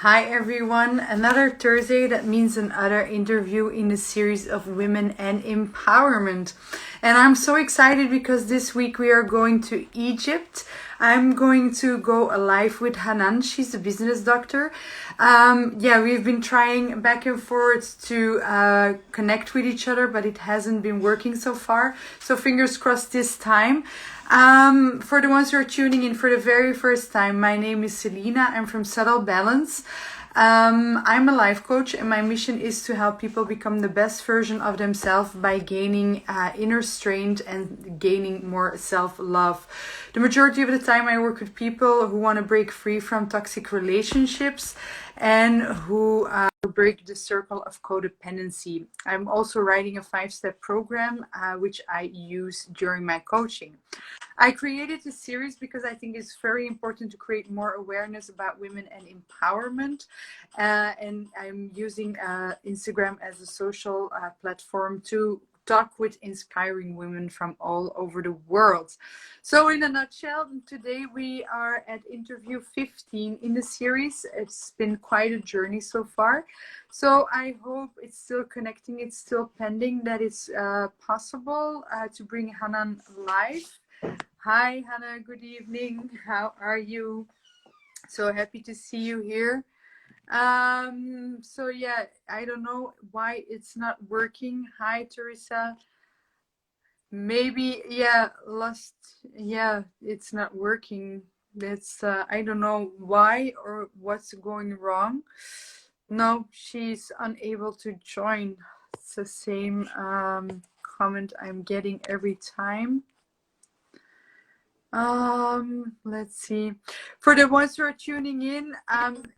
Hi everyone, another Thursday, that means another interview in the series of women and empowerment. And I'm so excited because this week we are going to Egypt. I'm going to go live with Hanan. She's a business doctor. We've been trying back and forth to connect with each other, but it hasn't been working so far. So fingers crossed this time. For the ones who are tuning in for the very first time, my name is Selina. I'm from Subtle Balance. I'm a life coach, and my mission is to help people become the best version of themselves by gaining inner strength and gaining more self-love. The majority of the time I work with people who want to break free from toxic relationships and who break the circle of codependency. I'm also writing a 5-step program which I use during my coaching. I created this series because I think it's very important to create more awareness about women and empowerment. And I'm using Instagram as a social platform to talk with inspiring women from all over the world. So in a nutshell, today we are at interview 15 in the series. It's been quite a journey so far. So I hope it's still connecting, it's still pending, that it's possible to bring Hanan live. Hi, Hannah. Good evening. How are you? So happy to see you here. I don't know why it's not working. Hi, Teresa. Maybe, it's not working. That's, I don't know why or what's going wrong. No, she's unable to join. It's the same comment I'm getting every time. Let's see. For the ones who are tuning in,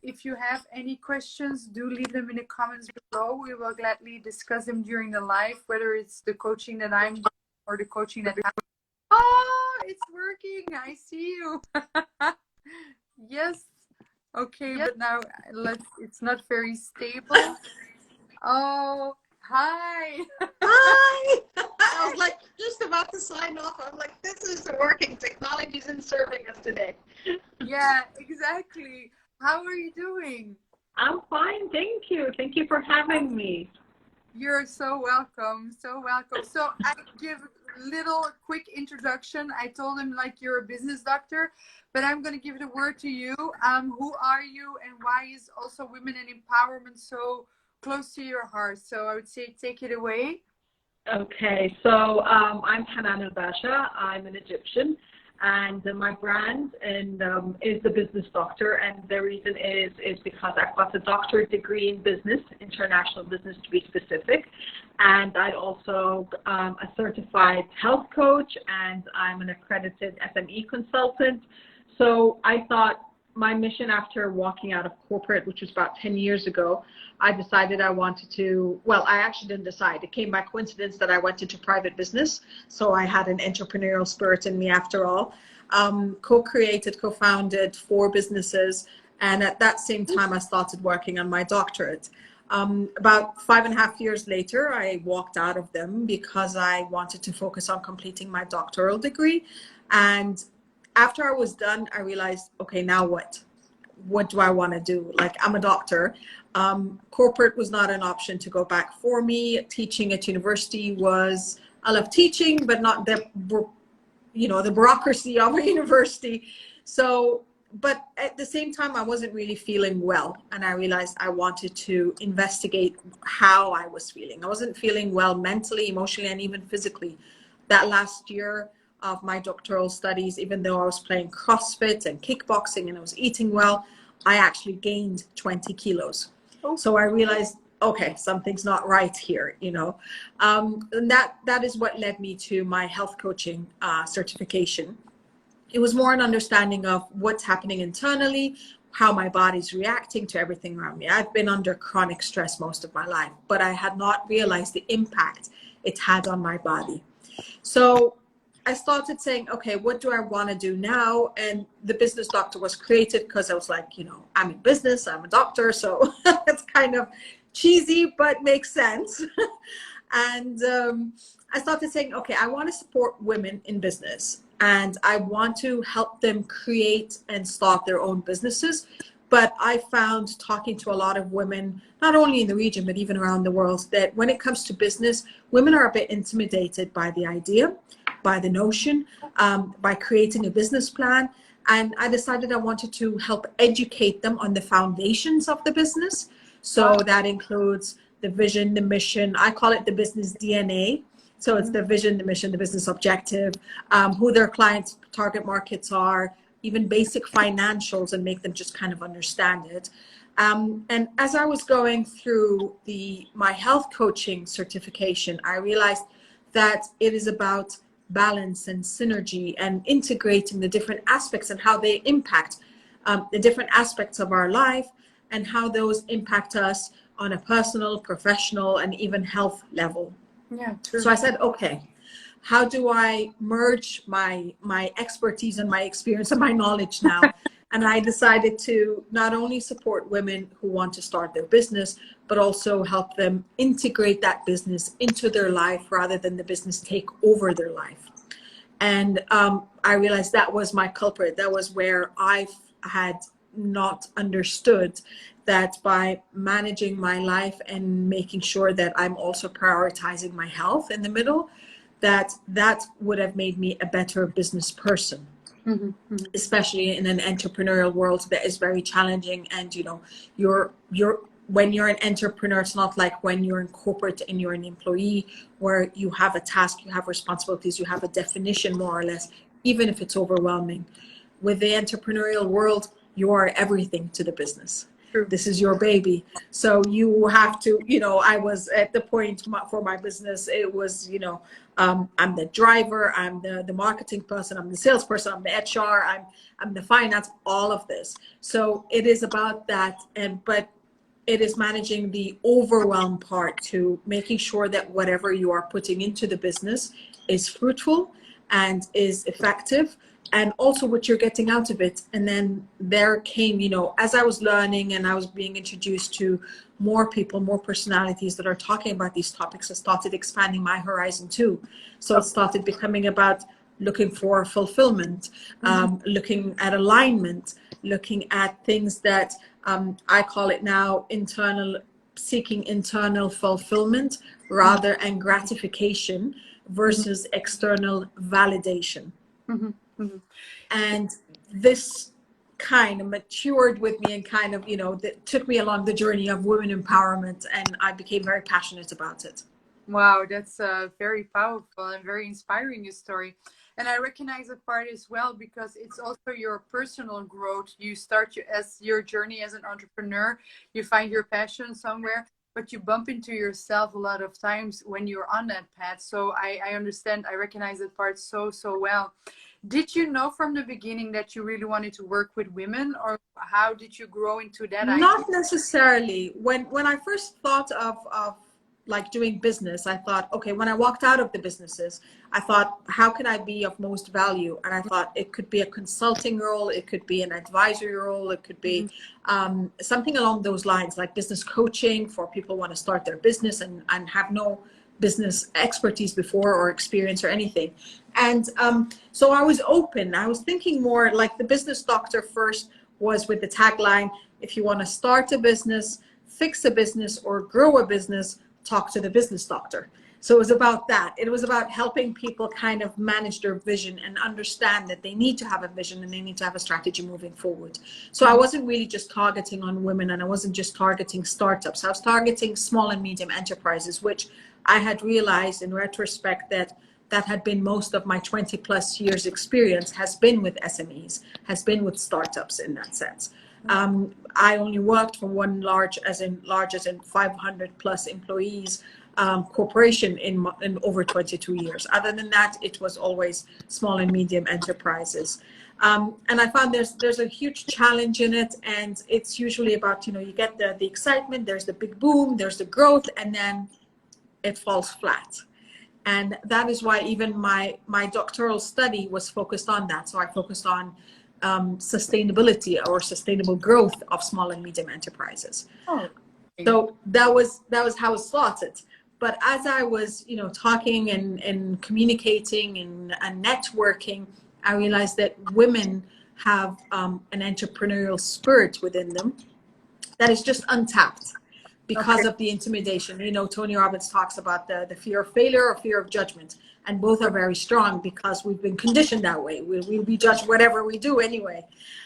if you have any questions, do leave them in the comments below. We will gladly discuss them during the live, whether it's the coaching that I'm doing or the coaching that Oh, it's working. I see you. Yes. Okay, but now it's not very stable. Oh, hi. Hi! I was like just about to sign off. I'm like, this is working. Technology isn't serving us today. Yeah, exactly. How are you doing? I'm fine, thank you. Thank you for having me. You're so welcome. So welcome. So I give a little quick introduction. I told him like you're a business doctor, but I'm going to give the word to you. Who are you and why is also women and empowerment so close to your heart? So I would say take it away. Okay, so I'm Hanan al-Basha. I'm an Egyptian, and my brand is the business doctor. And the reason is because I've got a doctorate degree in business, international business to be specific, and I also a certified health coach, and I'm an accredited SME consultant. So I thought my mission after walking out of corporate, which was about 10 years ago, I decided I wanted to, well, I actually didn't decide. It came by coincidence that I went into private business. So I had an entrepreneurial spirit in me after all. Co-created, co-founded 4 businesses. And at that same time, I started working on my doctorate. About 5.5 years later, I walked out of them because I wanted to focus on completing my doctoral degree. And after I was done, I realized, okay, now what? What do I want to do? Like, I'm a doctor. Corporate was not an option to go back for me. Teaching at university was, I love teaching, but not the, the bureaucracy of a university. So, but at the same time, I wasn't really feeling well. And I realized I wanted to investigate how I was feeling. I wasn't feeling well mentally, emotionally, and even physically. That last year of my doctoral studies, even though I was playing CrossFit and kickboxing and I was eating well, I actually gained 20 kilos. Oh. So I realized, okay, something's not right here, and that is what led me to my health coaching certification. It was more an understanding of what's happening internally, how my body's reacting to everything around me. I've been under chronic stress most of my life, but I had not realized the impact it had on my body. So I started saying, okay, what do I want to do now? And the business doctor was created because I was like, I'm in business, I'm a doctor. So it's kind of cheesy, but makes sense. And I started saying, okay, I want to support women in business and I want to help them create and start their own businesses. But I found, talking to a lot of women, not only in the region, but even around the world, that when it comes to business, women are a bit intimidated by the idea, by the notion, by creating a business plan. And I decided I wanted to help educate them on the foundations of the business. So that includes the vision, the mission. I call it the business DNA. So it's the vision, the mission, the business objective, who their clients' target markets are, even basic financials, and make them just kind of understand it. And as I was going through my health coaching certification, I realized that it is about balance and synergy and integrating the different aspects and how they impact the different aspects of our life and how those impact us on a personal, professional, and even health level. Yeah, true. So I said, okay, how do I merge my expertise and my experience and my knowledge now? And I decided to not only support women who want to start their business, but also help them integrate that business into their life rather than the business take over their life. And I realized that was my culprit. That was where I had not understood that by managing my life and making sure that I'm also prioritizing my health in the middle, that would have made me a better business person. Mm-hmm, mm-hmm. Especially in an entrepreneurial world that is very challenging. And you're when you're an entrepreneur, it's not like when you're in corporate and you're an employee, where you have a task, you have responsibilities, you have a definition more or less, even if it's overwhelming. With the entrepreneurial world, you are everything to the business. True. This is your baby. So you have to, I was at the point for my business, it was, I'm the driver, I'm the marketing person, I'm the salesperson, I'm the HR, I'm the finance, all of this. So it is about that. But it is managing the overwhelm part, to making sure that whatever you are putting into the business is fruitful and is effective, and also what you're getting out of it. And then there came, as I was learning and I was being introduced to more people, more personalities that are talking about these topics, I started expanding my horizon too. So it started becoming about looking for fulfillment, looking at alignment, looking at things that I call it now seeking internal fulfillment rather and gratification versus external validation. Mm-hmm. Mm-hmm. And this kind of matured with me and kind of, that took me along the journey of women empowerment, and I became very passionate about it. Wow, that's very powerful and very inspiring, your story. And I recognize the part as well, because it's also your personal growth. You start your journey as an entrepreneur, you find your passion somewhere, but you bump into yourself a lot of times when you're on that path. So I understand, I recognize that part so well. Did you know from the beginning that you really wanted to work with women, or how did you grow into that idea? Not necessarily. When I first thought of like doing business, I thought, okay, when I walked out of the businesses, I thought, how can I be of most value? And I thought it could be a consulting role, it could be an advisory role, it could be something along those lines, like business coaching for people who want to start their business and have no business expertise before or experience or anything. And so I was open. I was thinking more like the business doctor first was with the tagline, if you want to start a business, fix a business, or grow a business, talk to the business doctor. So it was about that. It was about helping people kind of manage their vision and understand that they need to have a vision and they need to have a strategy moving forward. So I wasn't really just targeting on women, and I wasn't just targeting startups. I was targeting small and medium enterprises, which I had realized in retrospect that had been most of my 20 plus years experience has been with SMEs, has been with startups in that sense. I only worked for one large as in 500 plus employees corporation in over 22 years. Other than that, it was always small and medium enterprises. And I found there's a huge challenge in it, and it's usually about, you get the excitement, there's the big boom, there's the growth, and then it falls flat. And that is why even my doctoral study was focused on that. So I focused on sustainability or sustainable growth of small and medium enterprises. Oh. So that was how it started. But as I was, talking and communicating and networking, I realized that women have an entrepreneurial spirit within them that is just untapped because of the intimidation. You know, Tony Robbins talks about the fear of failure or fear of judgment, and both are very strong because we've been conditioned that way. We'll be judged whatever we do anyway.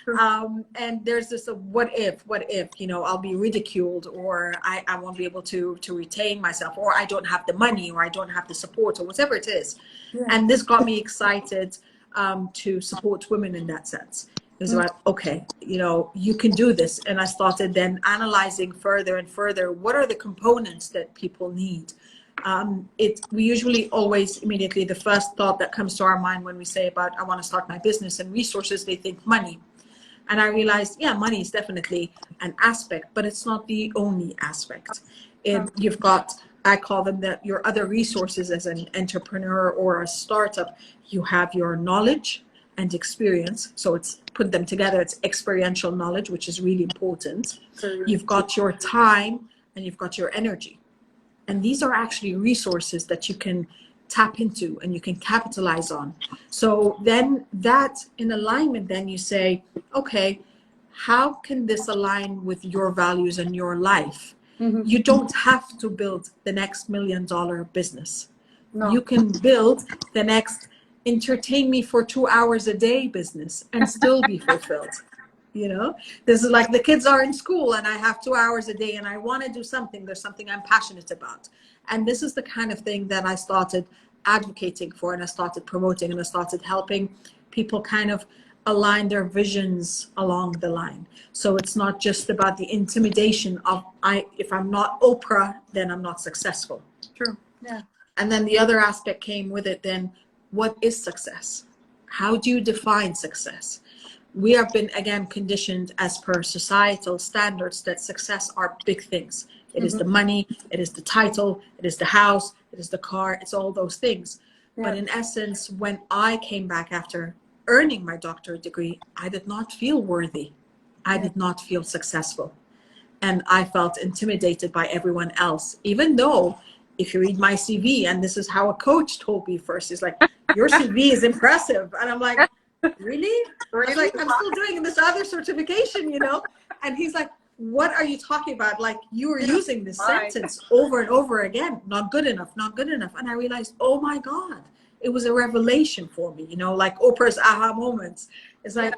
And there's this what if, you know, I'll be ridiculed, or I won't be able to retain myself, or I don't have the money, or I don't have the support, or whatever it is. And this got me excited to support women in that sense. It was about, okay, you know, you can do this. And I started then analyzing further and further, what are the components that people need? We usually always immediately, the first thought that comes to our mind when we say about, I want to start my business and resources, they think money. And I realized, yeah, money is definitely an aspect, but it's not the only aspect. You've got, I call them your other resources as an entrepreneur or a startup. You have your knowledge and experience. So it's put them together. It's experiential knowledge, which is really important. You've got your time and you've got your energy. And these are actually resources that you can tap into and you can capitalize on. So then that in alignment, then you say, okay, how can this align with your values and your life? You don't have to build the next $1 million business. No. You can build the next entertain me for 2 hours a day business and still be fulfilled. You know, this is like the kids are in school and I have 2 hours a day and I want to do something. There's something I'm passionate about. And this is the kind of thing that I started advocating for, and I started promoting, and I started helping people kind of align their visions along the line. So it's not just about the intimidation of, if I'm not Oprah, then I'm not successful. True. Yeah. And then the other aspect came with it then, what is success? How do you define success? We have been, again, conditioned as per societal standards that success are big things. It is the money, it is the title, it is the house, it is the car, it's all those things. But in essence, when I came back after earning my doctorate degree, I did not feel worthy. I did not feel successful. And I felt intimidated by everyone else, even though if you read my CV, and this is how a coach told me first, he's like, your CV is impressive. And I'm like, really? I was like, I'm still doing this other certification, you know? And he's like, what are you talking about? Like, you were using this sentence over and over again, not good enough, not good enough. And I realized, oh my God, it was a revelation for me, you know, like Oprah's aha moments. It's like,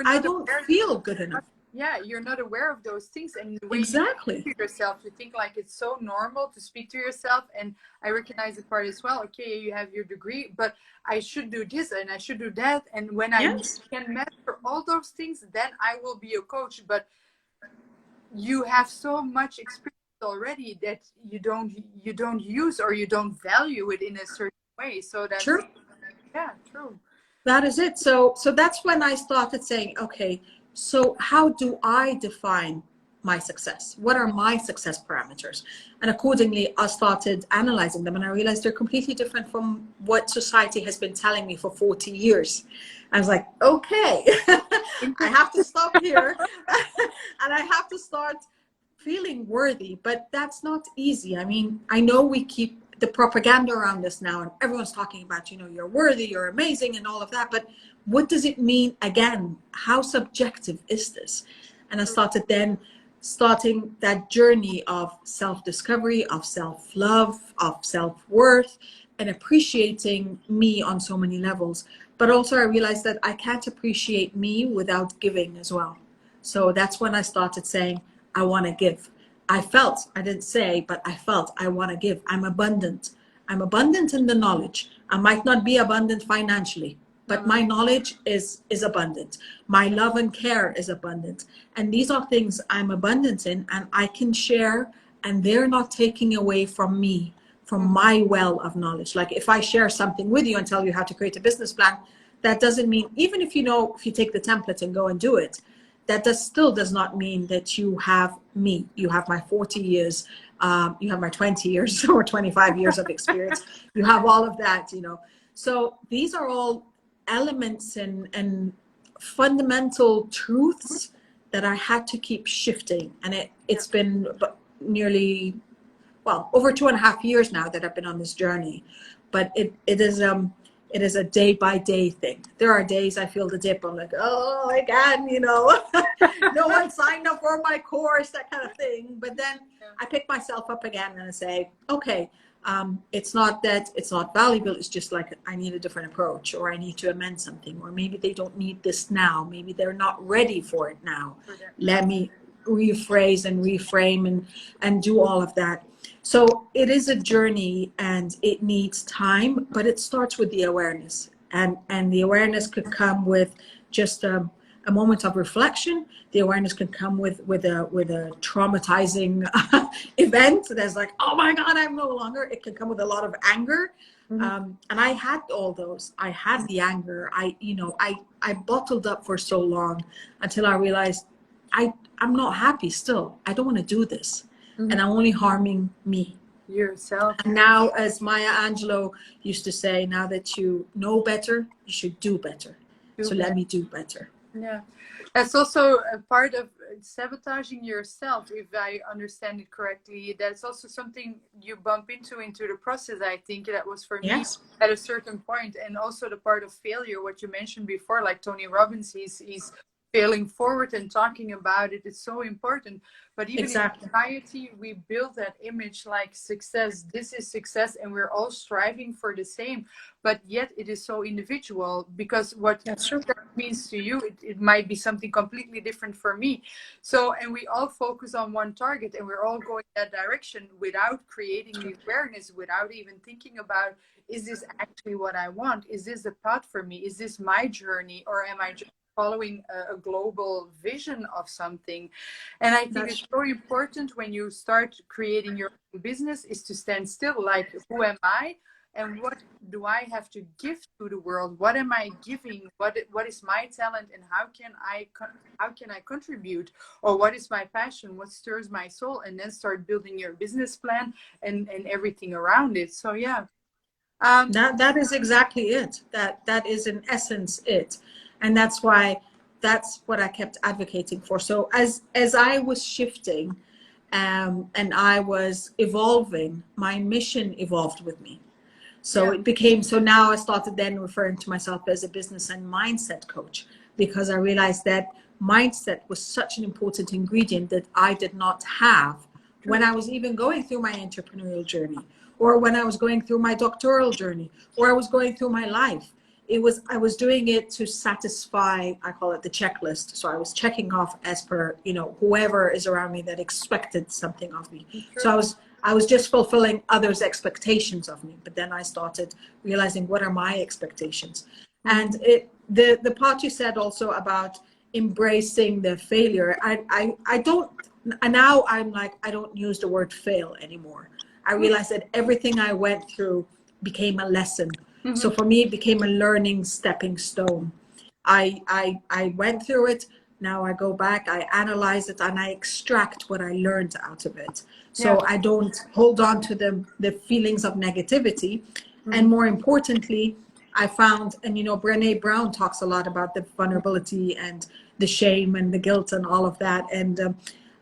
I don't feel good enough. Yeah, you're not aware of those things, and the way exactly. you speak to yourself, you think like it's so normal to speak to yourself. And I recognize the part as well. Okay, you have your degree, but I should do this and I should do that. And when I can master all those things, then I will be a coach. But you have so much experience already that you don't use, or you don't value it in a certain way. So that's true. Yeah, true. That is it. So that's when I started saying, okay, so how do I define my success? What are my success parameters? And accordingly, I started analyzing them, and I realized they're completely different from what society has been telling me for 40 years. I was like, okay, I have to stop here and I have to start feeling worthy, but that's not easy. I mean, I know we keep the propaganda around us now, and everyone's talking about, you know, you're worthy, you're amazing, and all of that. But what does it mean again? How subjective is this? And I started then starting that journey of self-discovery, of self-love, of self-worth, and appreciating me on so many levels. But also I realized that I can't appreciate me without giving as well. So that's when I started saying, I want to give. I didn't say, but I felt I want to give. I'm abundant. I'm abundant in the knowledge. I might not be abundant financially, but my knowledge is abundant. My love and care is abundant. And these are things I'm abundant in, and I can share, and they're not taking away from me, from my well of knowledge. Like if I share something with you and tell you how to create a business plan, that doesn't mean, even if if you take the template and go and do it, that still does not mean that you have me. You have my 40 years, you have my 20 years or 25 years of experience. You have all of that, you know. So these are all elements and fundamental truths that I had to keep shifting. And it's been nearly, well, over 2.5 years now that I've been on this journey. But it is It is a day by day thing. There are days I feel the dip. I'm like, oh, again, you know, no one signed up for my course, that kind of thing. But then I pick myself up again and I say, okay, it's not that it's not valuable. It's just like I need a different approach, or I need to amend something, or maybe they don't need this now. Maybe they're not ready for it now. Let me rephrase and reframe and do all of that. So it is a journey and it needs time, but it starts with the awareness, and the awareness could come with just a moment of reflection. The awareness can come with a traumatizing event that's like, oh my God, I'm no longer. It can come with a lot of anger. And I had all those. I had the anger. I bottled up for so long until I realized I'm not happy still. I don't want to do this. And I'm only harming me. Yourself. And now, as Maya Angelou used to say, now that you know better, you should do better. Let me do better. Yeah. That's also a part of sabotaging yourself, if I understand it correctly. That's also something you bump into the process. I think that was for me at a certain point. And also the part of failure, what you mentioned before, like Tony Robbins, he's failing forward and talking about it is so important. But even in society, we build that image like success. This is success, and we're all striving for the same. But yet it is so individual, because what that means to you, it might be something completely different for me. So, and we all focus on one target, and we're all going that direction without creating the awareness, without even thinking about, is this actually what I want? Is this the path for me? Is this my journey? Or am I just following a global vision of something? And I think it's so important when you start creating your own business is to stand still, like, who am I and what do I have to give to the world? What am I giving? What is my talent, and how can I contribute? Or what is my passion? What stirs my soul? And then start building your business plan and everything around it. So that is exactly it. That is in essence it. And that's what I kept advocating for. So as I was shifting and I was evolving, my mission evolved with me. So it became, so now I started then referring to myself as a business and mindset coach, because I realized that mindset was such an important ingredient that I did not have when I was even going through my entrepreneurial journey, or when I was going through my doctoral journey, or I was going through my life. I was doing it to satisfy, I call it the checklist. So I was checking off as per, whoever is around me that expected something of me. So I was just fulfilling others' expectations of me. But then I started realizing, what are my expectations? And the part you said also about embracing the failure, I don't, and now I'm like, I don't use the word fail anymore. I realized that everything I went through became a lesson. So for me, it became a learning stepping stone. I went through it. Now I go back, I analyze it, and I extract what I learned out of it. So I don't hold on to the feelings of negativity. And more importantly, I found, and Brené Brown talks a lot about the vulnerability and the shame and the guilt and all of that. And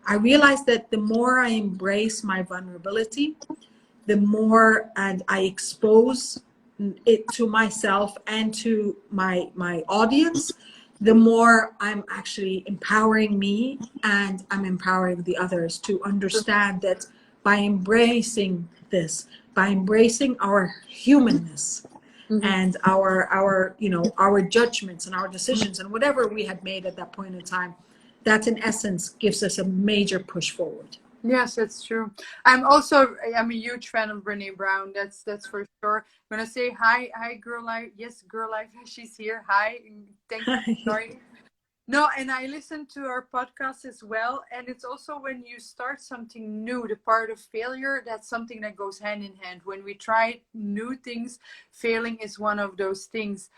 I realized that the more I embrace my vulnerability, the more and I expose it to myself and to my audience, the more I'm actually empowering me, and I'm empowering the others to understand that by embracing this, by embracing our humanness and our judgments and our decisions and whatever we had made at that point in time, that in essence gives us a major push forward. Yes, that's true. I'm a huge fan of Brené Brown. That's for sure. I'm gonna say hi, Girl Life. Yes, Girl Life. She's here. Hi, thank you. Sorry. No, and I listen to our podcast as well. And it's also when you start something new, the part of failure, that's something that goes hand in hand. When we try new things, failing is one of those things.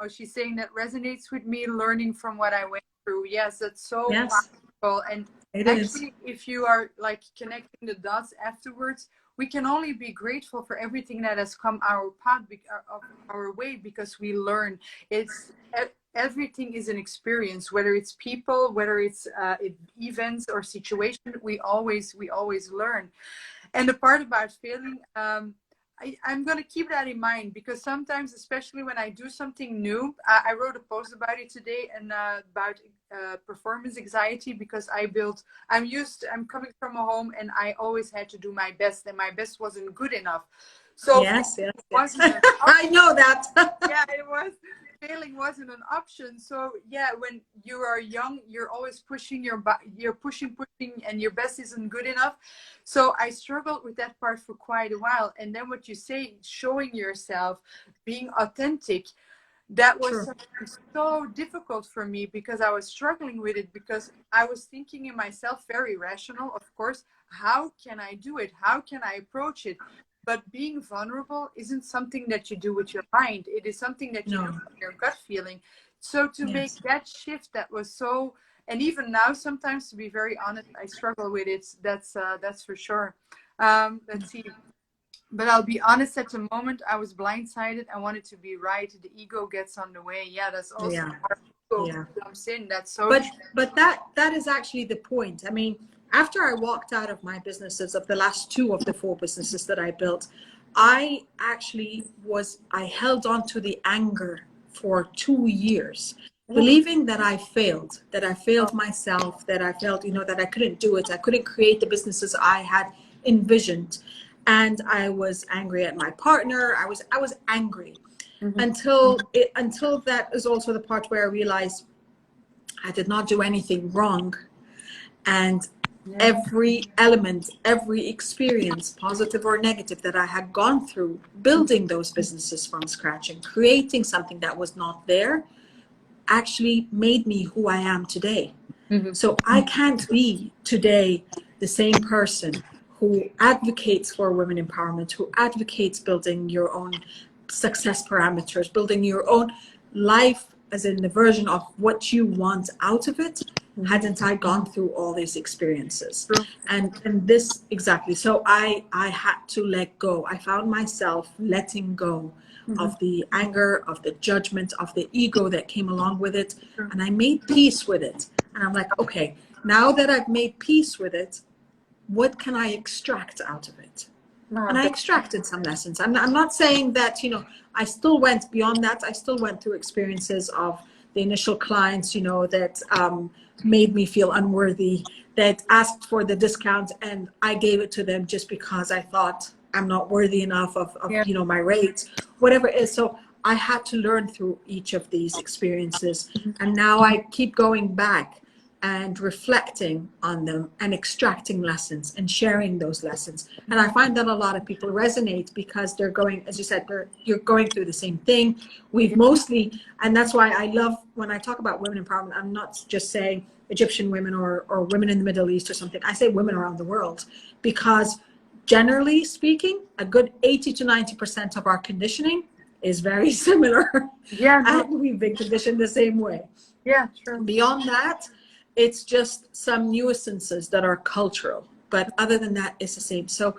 She's saying that resonates with me, learning from what I went through. Yes, that's so powerful. And actually, if you are like connecting the dots afterwards, we can only be grateful for everything that has come our path, our way, because we learn. Everything is an experience, whether it's people, whether it's events or situation. We always learn. And the part about failing, I'm going to keep that in mind, because sometimes, especially when I do something new, I wrote a post about it today, and about performance anxiety, because I'm coming from a home and I always had to do my best, and my best wasn't good enough. So Yes, yes, yes. wasn't an I know that. yeah, it was. Failing wasn't an option. So yeah, when you are young, you're always pushing you're pushing, and your best isn't good enough. So I struggled with that part for quite a while. And then what you say, showing yourself, being authentic, that was True. sometimes so difficult for me, because I was struggling with it, because I was thinking in myself, very rational, of course, how can I do it? How can I approach it? But being vulnerable isn't something that you do with your mind. It is something that you do No. with your gut feeling. So to make Yes. that shift, that was so, and even now, sometimes, to be very honest, I struggle with it. That's for sure. Let's see. But I'll be honest, at the moment, I was blindsided. I wanted to be right. The ego gets on the way. Yeah, that's also Yeah. part of ego Yeah. comes in. That's so But true. that is actually the point. I mean, after I walked out of my businesses, of the last two of the four businesses that I built, I actually I held on to the anger for 2 years, believing that I failed myself, that I felt, that I couldn't do it. I couldn't create the businesses I had envisioned. And I was angry at my partner. I was angry Mhm. until that is also the part where I realized I did not do anything wrong. And Yeah. every element, every experience, positive or negative, that I had gone through building those businesses from scratch and creating something that was not there, actually made me who I am today. Mhm. So I can't be today the same person who advocates for women empowerment, who advocates building your own success parameters, building your own life, as in the version of what you want out of it, hadn't I gone through all these experiences. True. And this exactly. So I had to let go. I found myself letting go Mhm. of the anger, of the judgment, of the ego that came along with it. True. And I made peace with it. And I'm like, okay, now that I've made peace with it, what can I extract out of it? No, And I extracted some lessons. I'm not saying that, I still went beyond that. I still went through experiences of the initial clients, that made me feel unworthy, that asked for the discount, and I gave it to them just because I thought I'm not worthy enough of yeah. my rates, whatever it is. So I had to learn through each of these experiences. And now I keep going back and reflecting on them and extracting lessons and sharing those lessons. And I find that a lot of people resonate, because they're going, as you said, you're going through the same thing. We've mostly, and that's why I love when I talk about women empowerment, I'm not just saying Egyptian women or women in the Middle East or something. I say women around the world, because generally speaking, a good 80 to 90% of our conditioning is very similar. Yeah. No. And we've been conditioned the same way. Yeah. True. Beyond that, it's just some nuisances that are cultural. But other than that, it's the same. So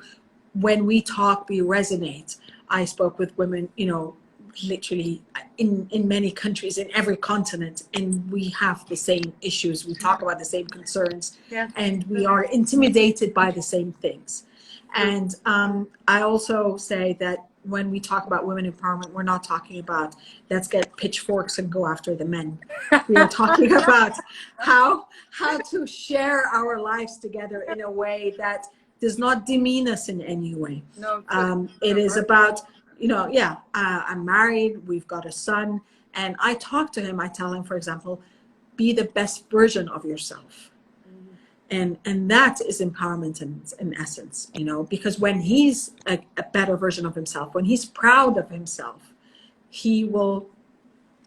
when we talk, we resonate. I spoke with women, literally in many countries, in every continent, and we have the same issues. We talk about the same concerns, Yeah. and we are intimidated by the same things. And I also say that when we talk about women empowerment, we're not talking about let's get pitchforks and go after the men. We are talking about how to share our lives together in a way that does not demean us in any way. No. It is about, I'm married, we've got a son, and I talk to him, I tell him, for example, be the best version of yourself. And that is empowerment in essence, because when he's a better version of himself, when he's proud of himself, he will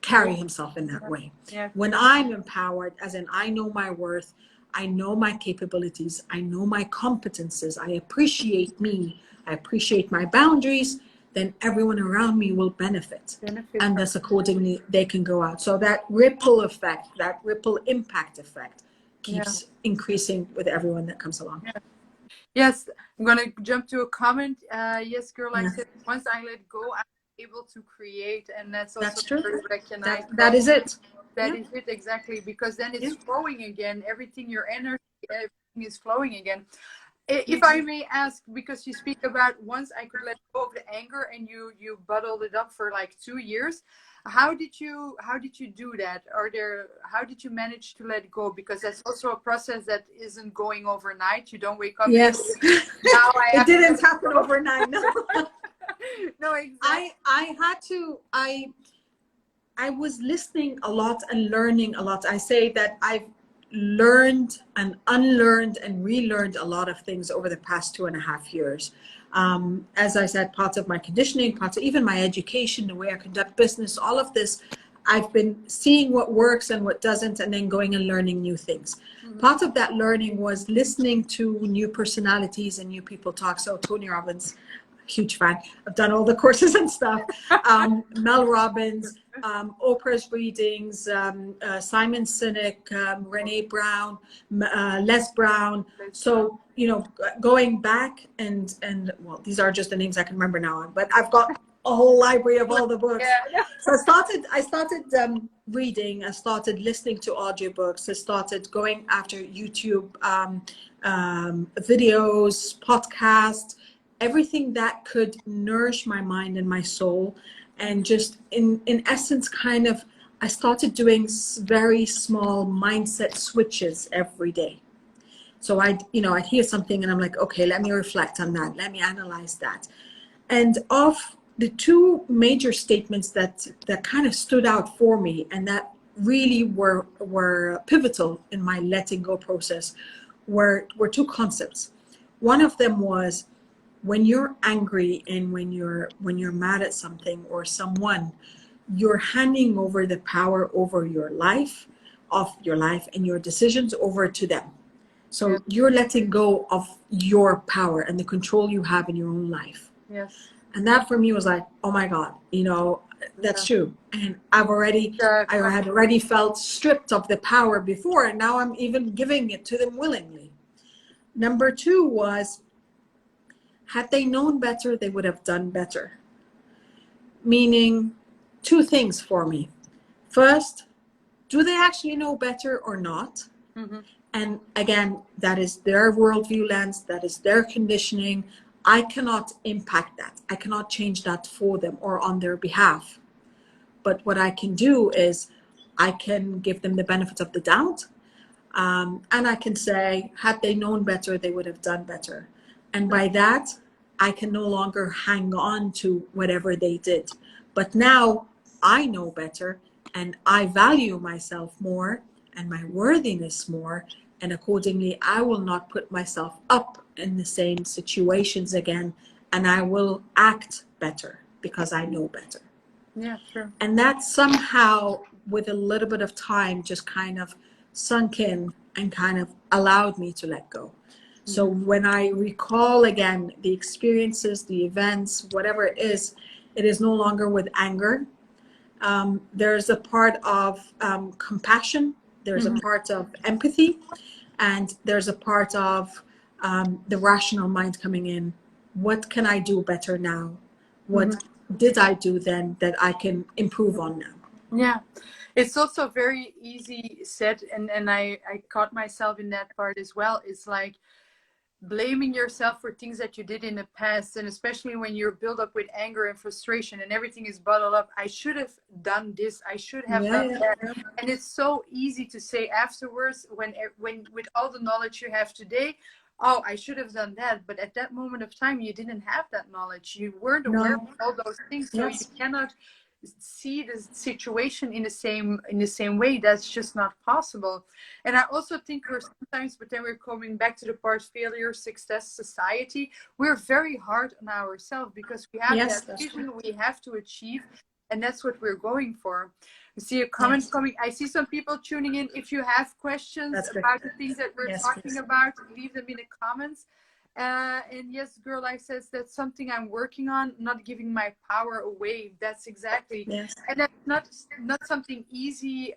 carry himself in that way. Yeah. When I'm empowered, as in I know my worth, I know my capabilities, I know my competences, I appreciate me, I appreciate my boundaries, then everyone around me will benefit. And thus accordingly, they can go out. So that ripple effect, that ripple impact effect keeps increasing with everyone that comes along. Yeah. Yes, I'm gonna jump to a comment. Yes, girl, I Yeah. said once I let go, I'm able to create, and that's also That's true. very recognized. That is it. That is it, exactly, because then it's flowing again. Everything, your energy, everything is flowing again. If I may ask, because you speak about once I could let go of the anger and you bottled it up for like 2 years. How did you do that? How did you manage to let go? Because that's also a process that isn't going overnight. You don't wake up and Yes. say, now I It have to didn't let happen go. overnight. No. No, exactly. I was listening a lot and learning a lot. I say that I've learned and unlearned and relearned a lot of things over the past 2.5 years. As I said, parts of my conditioning, parts of even my education, the way I conduct business, all of this, I've been seeing what works and what doesn't, and then going and learning new things. Part of that learning was listening to new personalities and new people talk. So Tony Robbins, huge fan. I've done all the courses and stuff. Mel Robbins, Oprah's readings, Simon Sinek, Renee Brown, Les Brown. So, going back and well, these are just the names I can remember now, but I've got a whole library of all the books. Yeah. So I started reading. I started listening to audiobooks. I started going after YouTube videos, podcasts, everything that could nourish my mind and my soul. And just in essence, kind of, I started doing very small mindset switches every day. So I'd hear something and I'm like, okay, let me reflect on that. Let me analyze that. And of the two major statements that kind of stood out for me and that really were pivotal in my letting go process were two concepts. One of them was, when you're angry and when you're mad at something or someone, you're handing over the power over your life and your decisions over to them. So you're letting go of your power and the control you have in your own life. Yes. And that for me was like, oh my God, that's true. And I had already felt stripped of the power before, and now I'm even giving it to them willingly. Number two was, had they known better, they would have done better. Meaning, two things for me. First, do they actually know better or not? Mm-hmm. And again, that is their worldview lens, that is their conditioning. I cannot impact that. I cannot change that for them or on their behalf. But what I can do is I can give them the benefit of the doubt. And I can say, had they known better, they would have done better. And by that, I can no longer hang on to whatever they did. But now I know better and I value myself more and my worthiness more. And accordingly, I will not put myself up in the same situations again. And I will act better because I know better. Yeah, true. And that somehow, with a little bit of time, just kind of sunk in and kind of allowed me to let go. So when I recall again the experiences, the events, whatever it is no longer with anger. There's a part of compassion. There's a part of empathy. And there's a part of the rational mind coming in. What can I do better now? What did I do then that I can improve on now? Yeah, it's also very easy said, and I caught myself in that part as well. It's like blaming yourself for things that you did in the past, and especially when you're built up with anger and frustration and everything is bottled up. I should have done this, I should have done that. And it's so easy to say afterwards, when with all the knowledge you have today, oh, I should have done that. But at that moment of time, you didn't have that knowledge, you weren't aware of all those things. So you cannot see the situation in the same way. That's just not possible. And I also think we're sometimes, but then we're coming back to the part failure, success, society, we're very hard on ourselves because we have that vision we have to achieve, and that's what we're going for. You see a comment coming. I see some people tuning in. If you have questions about the things that we're talking about, leave them in the comments. And yes, Girl Life says that's something I'm working on, not giving my power away. That's exactly. And that's not something easy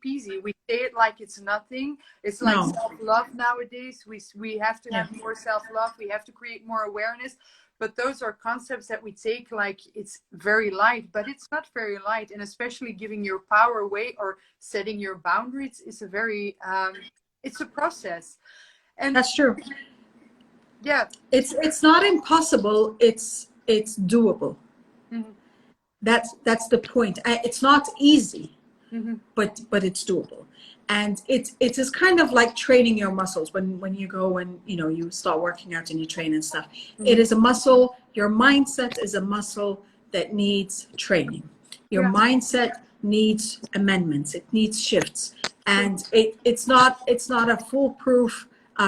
peasy. We say it like it's nothing. It's like self-love nowadays. We have to have more self-love. We have to create more awareness. But those are concepts that we take like it's very light, but it's not very light. And especially giving your power away or setting your boundaries is a very, it's a process. And that's true. Yeah. It's not impossible. It's doable. Mm-hmm. That's the point. It's not easy, Mm-hmm. but it's doable. And it's just kind of like training your muscles when you go and you start working out and you train and stuff. Mm-hmm. It is a muscle. Your mindset is a muscle that needs training. Your mindset needs amendments. It needs shifts, and it's not a foolproof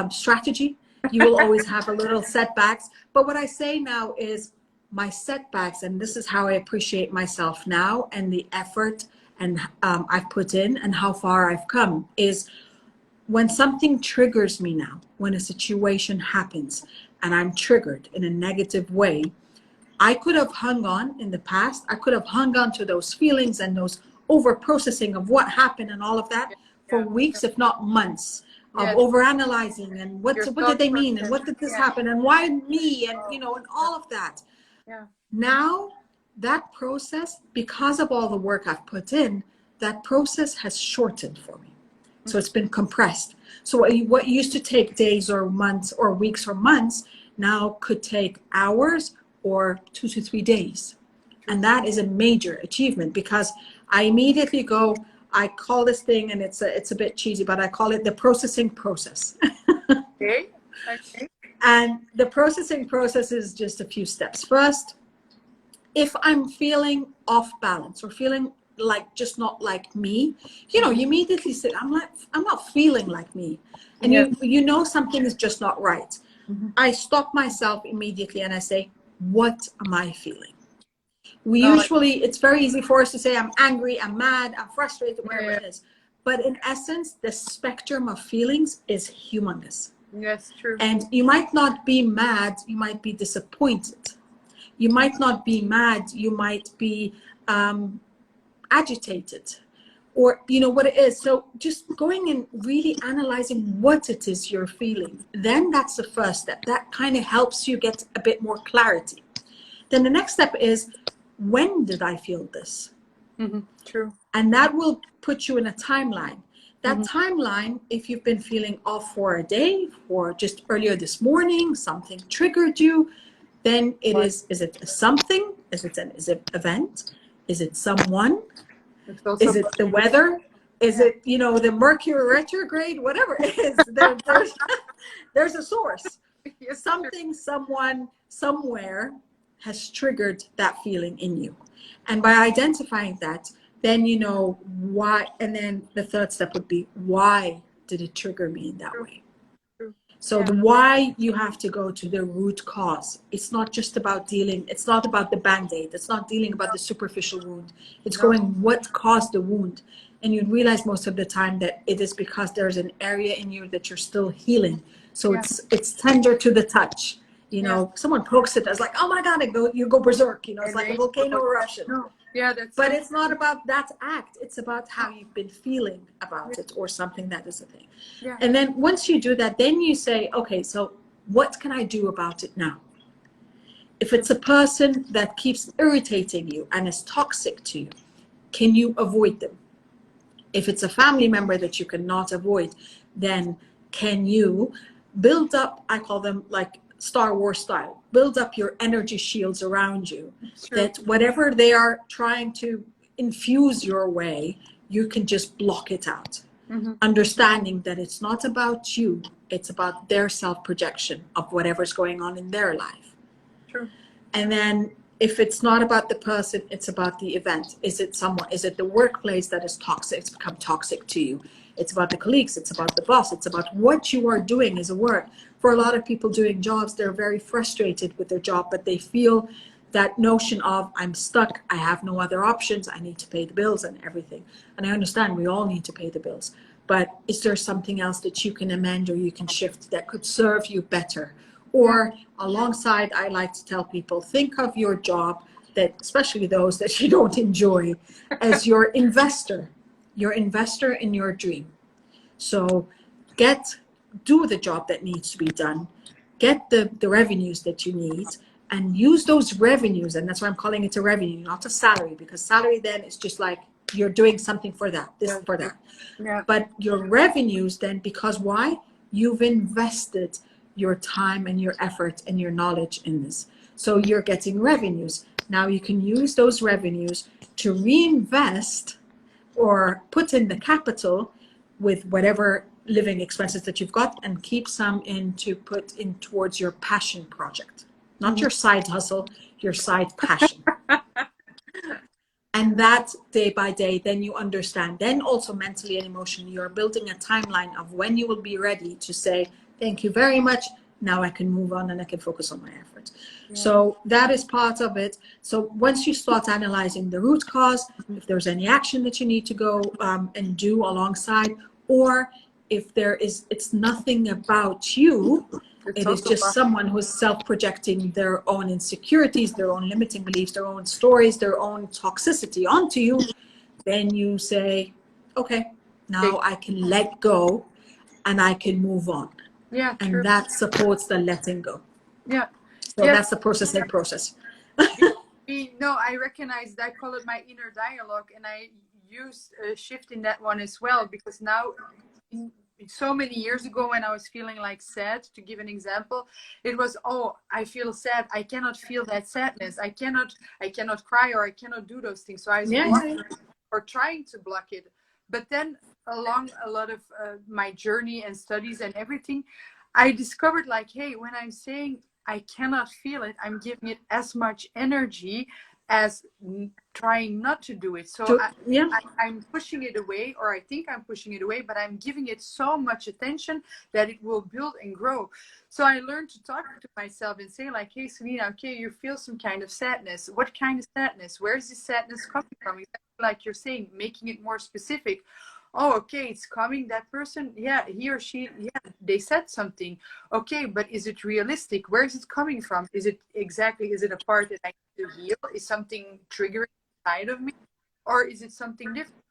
strategy. You will always have a little setbacks. But what I say now is my setbacks, and this is how I appreciate myself now and the effort and I've put in and how far I've come, is when something triggers me now, when a situation happens and I'm triggered in a negative way, I could have hung on in the past. I could have hung on to those feelings and those over processing of what happened and all of that for weeks, if not months, of overanalyzing and what did they mean and what did this happen and why me and and all of that. Yeah. Now that process, because of all the work I've put in, that process has shortened for me. So it's been compressed. So what used to take days or months or weeks or months now could take hours or 2 to 3 days. And that is a major achievement, because I immediately go, I call this thing, and it's a bit cheesy, but I call it the processing process. Okay. And the processing process is just a few steps. First, if I'm feeling off balance or feeling like just not like me, you immediately say, I'm not feeling like me. And you know something is just not right. Mm-hmm. I stop myself immediately and I say, what am I feeling? It's very easy for us to say, I'm angry, I'm mad, I'm frustrated, whatever it is. But in essence, the spectrum of feelings is humongous. Yes, true. And you might not be mad, you might be disappointed. You might not be mad, you might be agitated, or what it is. So just going and really analyzing what it is you're feeling, then that's the first step. That kind of helps you get a bit more clarity. Then the next step is, when did I feel this? Mm-hmm. True. And that will put you in a timeline. That timeline, if you've been feeling off for a day, or just earlier this morning, something triggered you, then is it something? Is it event? Is it someone? Is it the weather? Is it, the Mercury retrograde? Whatever it is, there's a source. Something, someone, somewhere has triggered that feeling in you. And by identifying that, then you know why. And then the third step would be, why did it trigger me in that way? So the why, you have to go to the root cause. It's not just about it's not about the Band-Aid. It's not dealing about the superficial wound. It's going, what caused the wound? And you realize most of the time that it is because there's an area in you that you're still healing. So it's tender to the touch. Someone pokes it, as like, oh my God, you go berserk. It's like a volcano eruption. But it's not about that act. It's about how you've been feeling about it, or something that is a thing. And then once you do that, then you say, okay, so what can I do about it now? If it's a person that keeps irritating you and is toxic to you, can you avoid them? If it's a family member that you cannot avoid, then can you build up, I call them like Star Wars style, build up your energy shields around you, that whatever they are trying to infuse your way, you can just block it out. Understanding that it's not about you, it's about their self-projection of whatever's going on in their life. And then if it's not about the person, it's about the event. Is it the workplace that is toxic? It's become toxic to you. It's about the colleagues. It's about the boss. It's about what you are doing as a work. For a lot of people doing jobs, they're very frustrated with their job, but they feel that notion of, I'm stuck, I have no other options, I need to pay the bills and everything. And I understand we all need to pay the bills, but is there something else that you can amend or you can shift that could serve you better? Or alongside, I like to tell people, think of your job, that especially those that you don't enjoy, as your investor in your dream. So do the job that needs to be done, get the revenues that you need, and use those revenues. And that's why I'm calling it a revenue, not a salary, because salary then is just like you're doing something for that, for that. But your revenues then, because why? You've invested your time and your effort and your knowledge in this. So you're getting revenues. Now you can use those revenues to reinvest or put in the capital with whatever living expenses that you've got, and keep some in to put in towards your passion project, not your side hustle, your side passion. And that day by day, then you understand. Then also mentally and emotionally, you're building a timeline of when you will be ready to say, thank you very much. Now I can move on and I can focus on my efforts. Yeah. So that is part of it. So once you start analyzing the root cause, if there's any action that you need to go and do alongside, or if there is, it's nothing about you, it is just someone who's self-projecting their own insecurities, their own limiting beliefs, their own stories, their own toxicity onto you, then you say, okay, now I can let go and I can move on. Yeah, and true. That supports the letting go. Yeah. So that's the process. No, I recognize that. I call it my inner dialogue, and I use a shift in that one as well, because now, so many years ago when I was feeling like sad, to give an example, it was, oh, I feel sad, I cannot feel that sadness, I cannot cry, or I cannot do those things. So I was blocking or trying to block it. But then along a lot of my journey and studies and everything, I discovered, like, hey, when I'm saying I cannot feel it, I'm giving it as much energy as trying not to do it. So I'm pushing it away, or I think I'm pushing it away, but I'm giving it so much attention that it will build and grow. So I learned to talk to myself and say, like, hey, Selina, okay, you feel some kind of sadness. What kind of sadness? Where is this sadness coming from? Exactly like you're saying, making it more specific. Oh, okay, it's coming, that person, yeah, he or she, yeah, they said something. Okay, but is it realistic? Where is it coming from? Is it a part that I need to heal? Is something triggering inside of me? Or is it something different?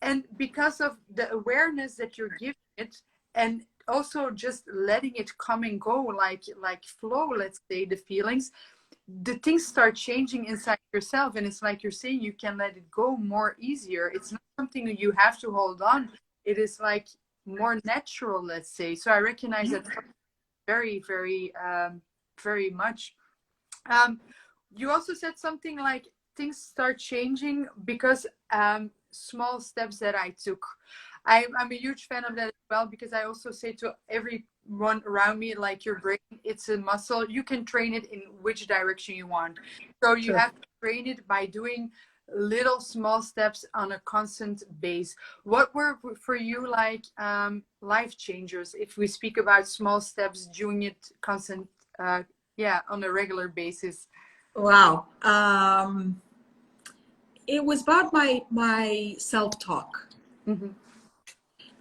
And because of the awareness that you're giving it, and also just letting it come and go, like flow, let's say, the feelings, the things start changing inside yourself. And it's like you're saying, you can let it go more easier. It's not something that you have to hold on. It is like more natural, let's say. So I recognize that very, very, very much. You also said something like things start changing because small steps that I took. I'm a huge fan of that as well, because I also say to everyone around me, like, your brain, it's a muscle. You can train it in which direction you want. So you have to train it by doing little small steps on a constant base. What were for you like life changers, if we speak about small steps, doing it constant, on a regular basis? Wow. It was about my self-talk. Mm-hmm.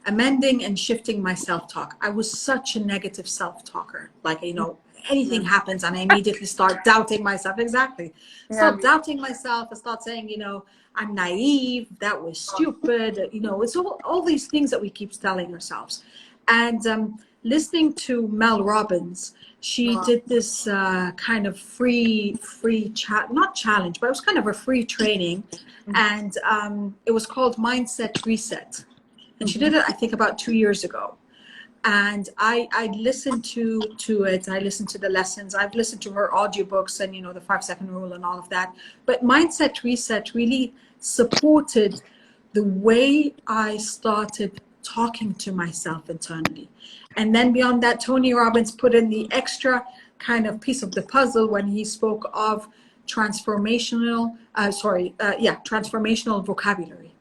Amending and shifting my self-talk. I was such a negative self-talker. Like, anything happens and I immediately start doubting myself. Exactly. Start doubting myself. I start saying, I'm naive. That was stupid. It's all these things that we keep telling ourselves. And listening to Mel Robbins, she did this kind of free not challenge, but it was kind of a free training. And it was called Mindset Reset. And she did it, I think, about 2 years ago. And I listened to it. I listened to the lessons. I've listened to her audiobooks and, the 5-second rule and all of that. But Mindset Reset really supported the way I started talking to myself internally. And then beyond that, Tony Robbins put in the extra kind of piece of the puzzle when he spoke of transformational vocabulary.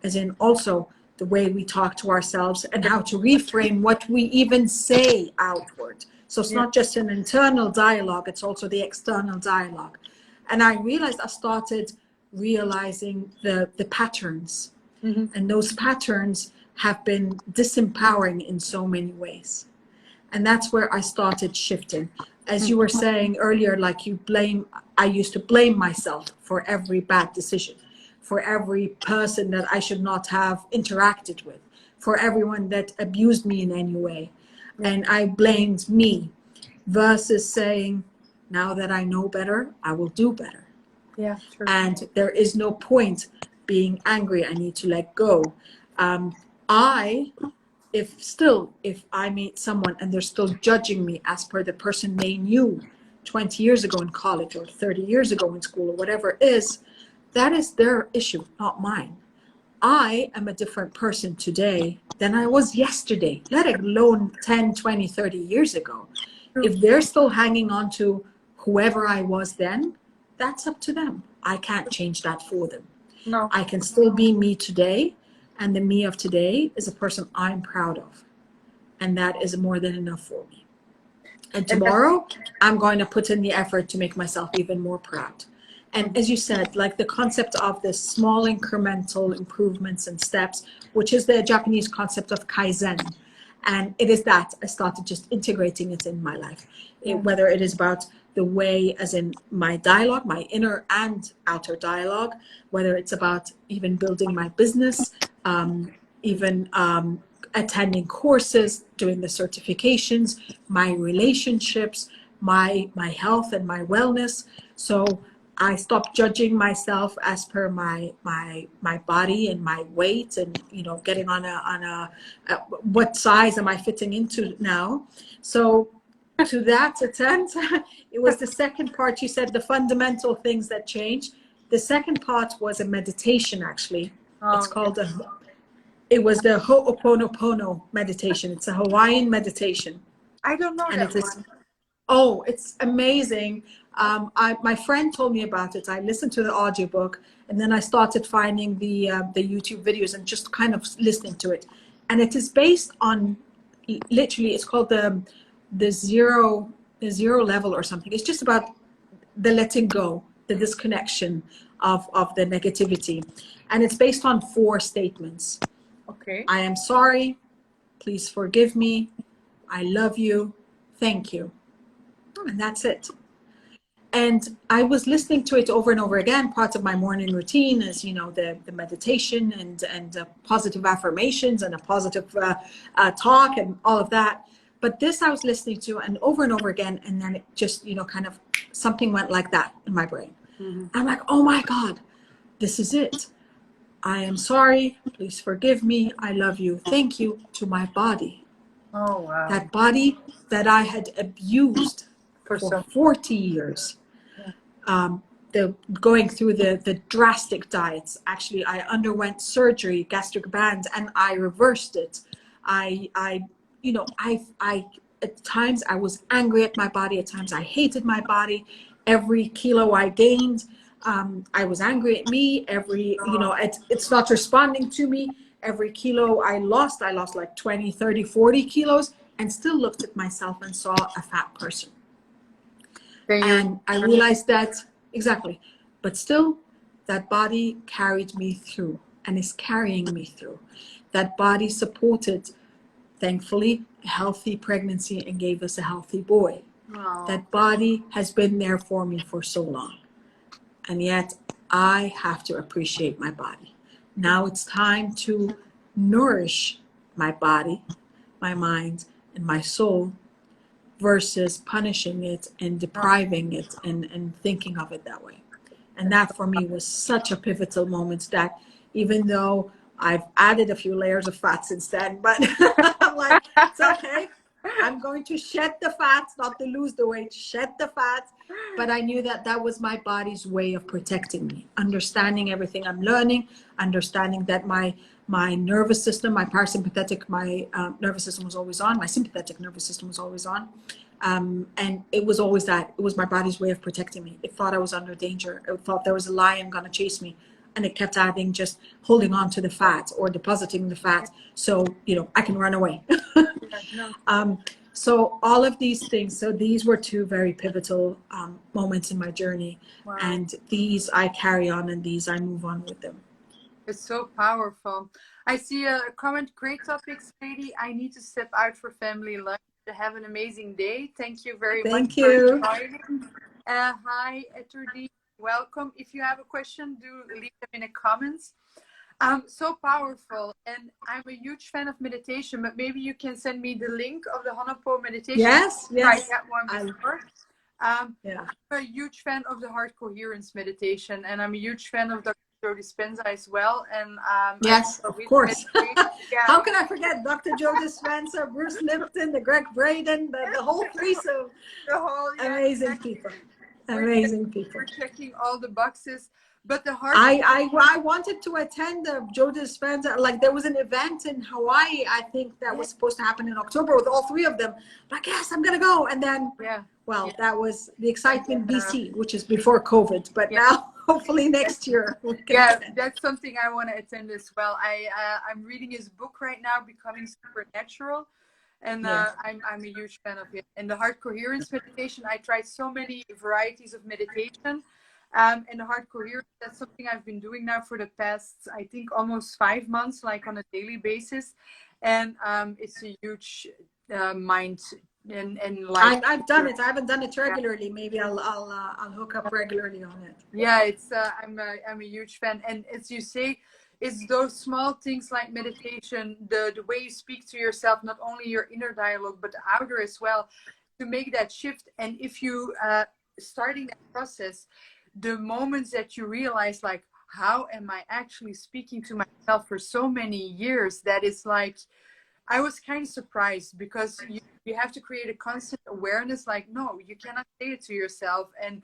As in also the way we talk to ourselves and how to reframe what we even say outward. So it's not just an internal dialogue, it's also the external dialogue. And I realized I started realizing the patterns. And those patterns have been disempowering in so many ways. And that's where I started shifting. As you were saying earlier, like I used to blame myself for every bad decision, for every person that I should not have interacted with, for everyone that abused me in any way. And I blamed me, versus saying, now that I know better, I will do better. Yeah, true. And there is no point being angry. I need to let go. I if I meet someone and they're still judging me as per the person they knew 20 years ago in college or 30 years ago in school or whatever it is, that is their issue, not mine. I am a different person today than I was yesterday, let alone 10, 20, 30 years ago. If they're still hanging on to whoever I was then, that's up to them. I can't change that for them. No. I can still be me today, and the me of today is a person I'm proud of. And that is more than enough for me. And tomorrow, I'm going to put in the effort to make myself even more proud. And as you said, like the concept of the small incremental improvements and steps, which is the Japanese concept of Kaizen. And it is that I started just integrating it in my life, whether it is about the way, as in my dialogue, my inner and outer dialogue, whether it's about even building my business, even attending courses, doing the certifications, my relationships, my health and my wellness. So I stopped judging myself as per my body and my weight, and getting on a what size am I fitting into now. So to that extent, it was the second part. You said the fundamental things that change. The second part was a meditation, actually. It's called it was the Ho'oponopono meditation. It's a Hawaiian meditation. I don't know And that it is, one. oh, it's amazing. My friend told me about it. I listened to the audiobook, and then I started finding the YouTube videos and just kind of listening to it. And it is based on, literally, it's called the zero level or something. It's just about the letting go, the disconnection of the negativity. And it's based on 4 statements. Okay. I am sorry. Please forgive me. I love you. Thank you. And that's it. And I was listening to it over and over again. Part of my morning routine is, the meditation and positive affirmations and a positive talk and all of that. But this I was listening to and over again. And then it just, kind of something went like that in my brain. Mm-hmm. I'm like, oh my God, this is it. I am sorry. Please forgive me. I love you. Thank you, to my body. Oh, wow. That body that I had abused for 40 years. Going through the drastic diets. Actually, I underwent surgery, gastric band, and I reversed it. I at times I was angry at my body. At times I hated my body. Every kilo I gained, I was angry at me. It's not responding to me. Every kilo I lost like 20, 30, 40 kilos, and still looked at myself and saw a fat person. And I realized that, exactly, but still that body carried me through and is carrying me through. That body supported, thankfully, a healthy pregnancy and gave us a healthy boy. Wow. That body has been there for me for so long. And yet I have to appreciate my body. Now it's time to nourish my body, my mind, and my soul, versus punishing it and depriving it and thinking of it that way. And that for me was such a pivotal moment, that even though I've added a few layers of fat since then, but I'm like, it's okay. I'm going to shed the fat, not to lose the weight, shed the fat. But I knew that was my body's way of protecting me, understanding everything I'm learning, understanding that my nervous system, my parasympathetic, nervous system was always on. My sympathetic nervous system was always on. And it was always that. It was my body's way of protecting me. It thought I was under danger. It thought there was a lion going to chase me. And it kept adding, just holding on to the fat or depositing the fat so, I can run away. So all of these things, so these were 2 very pivotal moments in my journey. Wow. And these I carry on, and these I move on with them. It's so powerful. I see a comment, great topics, lady. I need to step out for family lunch. Have an amazing day. Thank you very much. Thank you. For joining. Hi, Eturdi. Welcome. If you have a question, do leave them in the comments. So powerful. And I'm a huge fan of meditation, but maybe you can send me the link of the Honopo meditation. Yes. Try that one before. Yeah. I'm a huge fan of the heart coherence meditation, and I'm a huge fan of Dr. Joe Dispenza as well. And yes, of course. Yeah. How can I forget Dr. Joe Dispenza, Bruce Lipton, the Greg Braden, the whole threesome. The whole, amazing people. Amazing people. We're checking all the boxes. But the hard I wanted to attend the Joe Dispenza, like there was an event in Hawaii, I think that was supposed to happen in October with all three of them. Like, yes, I'm gonna go. And then that was the excitement BC, which is before COVID, but now hopefully next year we can attend. That's something I want to attend as well. I'm reading his book right now, Becoming Supernatural. And I'm a huge fan of it. And the heart coherence meditation, I tried so many varieties of meditation. And the heart coherence, that's something I've been doing now for the past, I think, almost 5 months, like on a daily basis. And it's a huge mind and life. I've done it. I haven't done it regularly. Maybe I'll hook up regularly on it. Yeah, it's I'm a huge fan. And as you say, it's those small things like meditation, the way you speak to yourself, not only your inner dialogue, but the outer as well, to make that shift. And if you starting that process, the moments that you realize, like, how am I actually speaking to myself for so many years, that is like, I was kind of surprised, because you have to create a constant awareness, like, no, you cannot say it to yourself, and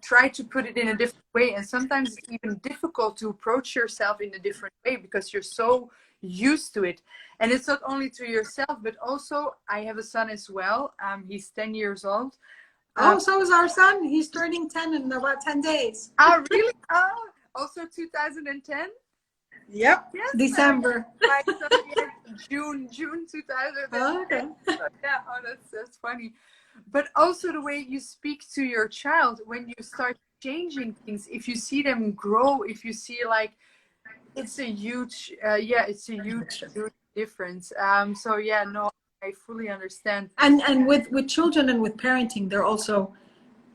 try to put it in a different way. And sometimes it's even difficult to approach yourself in a different way, because you're so used to it. And it's not only to yourself, but also, I have a son as well. He's 10 years old. So is our son. He's turning 10 in about 10 days. Oh, really? Oh, also 2010? Yep. Yes, December. June 2010. Oh, okay. Yeah, that's funny. But also the way you speak to your child when you start changing things, if you see them grow, if you see, like, it's a huge, huge difference. So yeah, no, I fully understand. And with children and with parenting, they're also,